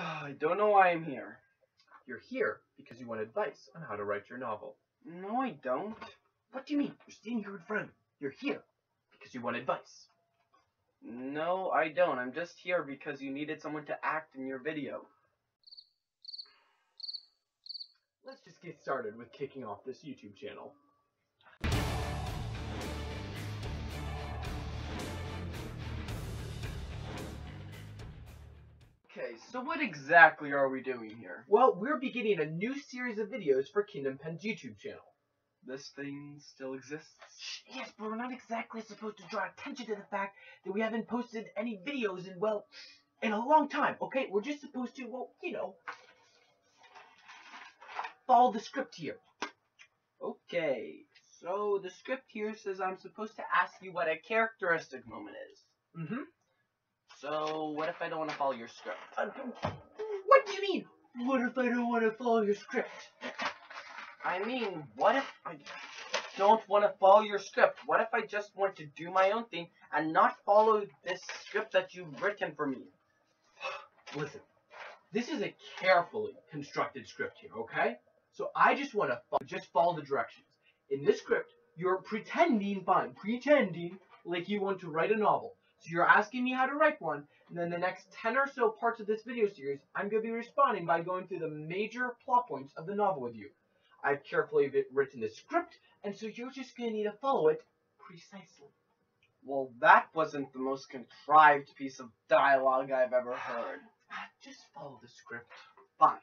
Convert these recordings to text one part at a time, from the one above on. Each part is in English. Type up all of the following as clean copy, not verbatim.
I don't know why I'm here. You're here because you want advice on how to write your novel. No, I don't. What do you mean? You're standing here in front of me. You're here because you want advice. No, I don't. I'm just here because you needed someone to act in your video. Let's just get started with kicking off this YouTube channel. Okay, so what exactly are we doing here? Well, we're beginning a new series of videos for Kingdom Pen's YouTube channel. This thing still exists? Yes, but we're not exactly supposed to draw attention to the fact that we haven't posted any videos in a long time, okay? We're just supposed to, follow the script here. Okay, so the script here says I'm supposed to ask you what a characteristic moment is. Mm-hmm. So, what if I don't want to follow your script? What do you mean? What if I don't want to follow your script? I mean, what if I don't want to follow your script? What if I just want to do my own thing and not follow this script that you've written for me? Listen, this is a carefully constructed script here, okay? So I just want to follow the directions. In this script, you're pretending like you want to write a novel. So you're asking me how to write one, and then the next 10 or so parts of this video series, I'm going to be responding by going through the major plot points of the novel with you. I've carefully written the script, and so you're just going to need to follow it precisely. Well, that wasn't the most contrived piece of dialogue I've ever heard. Just follow the script. Fine.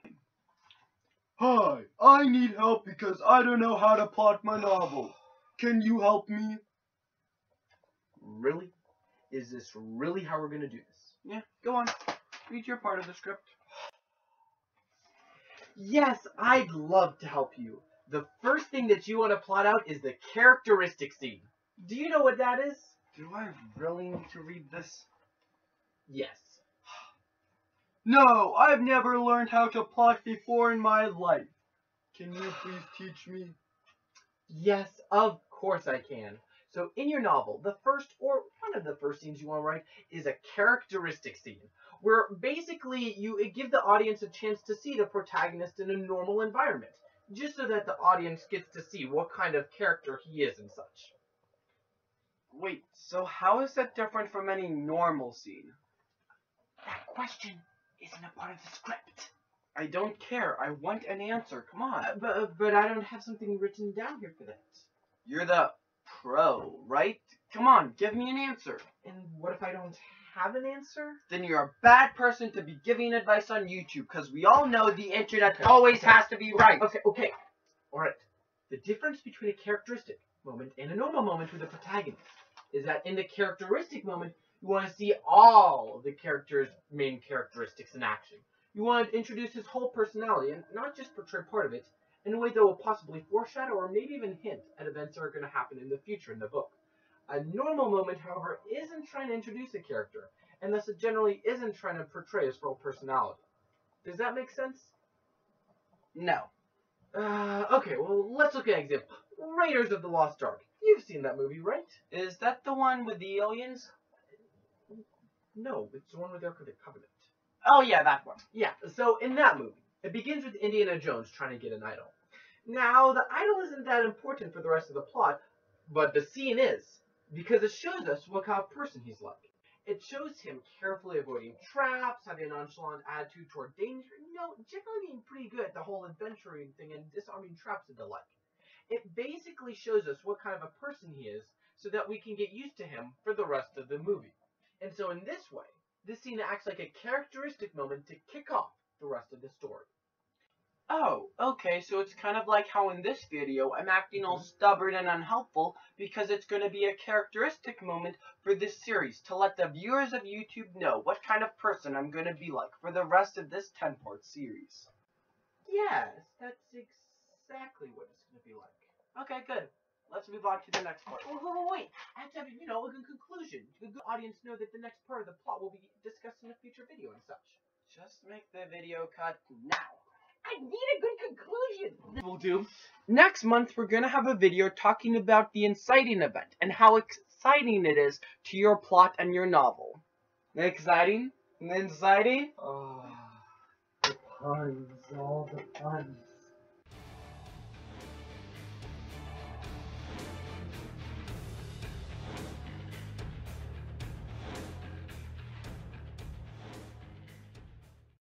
Hi, I need help because I don't know how to plot my novel. Can you help me? Really? Is this really how we're going to do this? Yeah, go on. Read your part of the script. Yes, I'd love to help you. The first thing that you want to plot out is the characteristic scene. Do you know what that is? Do I really need to read this? Yes. No, I've never learned how to plot before in my life. Can you please teach me? Yes, of course I can. So in your novel, the first or one of the first scenes you want to write is a characteristic scene, where basically you give the audience a chance to see the protagonist in a normal environment, just so that the audience gets to see what kind of character he is and such. Wait, so how is that different from any normal scene? That question isn't a part of the script. I don't care. I want an answer. Come on. But I don't have something written down here for that. You're the pro, right? Come on, give me an answer. And what if I don't have an answer? Then you're a bad person to be giving advice on YouTube, because we all know the internet always has to be right. Okay. Alright. The difference between a characteristic moment and a normal moment with a protagonist is that in the characteristic moment, you want to see all of the character's main characteristics in action. You want to introduce his whole personality and not just portray part of it in a way that will possibly foreshadow or maybe even hint at events that are going to happen in the future in the book. A normal moment, however, isn't trying to introduce a character, and thus it generally isn't trying to portray his full personality. Does that make sense? No. Okay, well, let's look at an example. Raiders of the Lost Ark. You've seen that movie, right? Is that the one with the aliens? No, it's the one with Ark of the Covenant. Oh yeah, that one. Yeah, so in that movie, it begins with Indiana Jones trying to get an idol. Now, the idol isn't that important for the rest of the plot, but the scene is, because it shows us what kind of person he's like. It shows him carefully avoiding traps, having a nonchalant attitude toward danger, generally being pretty good at the whole adventuring thing and disarming traps and the like. It basically shows us what kind of a person he is, so that we can get used to him for the rest of the movie. And so in this way, this scene acts like a characteristic moment to kick off the rest of the story. Oh, okay, so it's kind of like how in this video I'm acting all stubborn and unhelpful because it's going to be a characteristic moment for this series to let the viewers of YouTube know what kind of person I'm going to be like for the rest of this 10-part series. Yes, that's exactly what it's going to be like. Okay, good. Let's move on to the next part. Wait. I have to have, a good conclusion. To the audience know that the next part of the plot will be discussed in a future video and such. Just make the video cut now. I need a good conclusion. Will do. Next month, we're going to have a video talking about the inciting event and how exciting it is to your plot and your novel. Exciting? Inciting? puns, all the puns.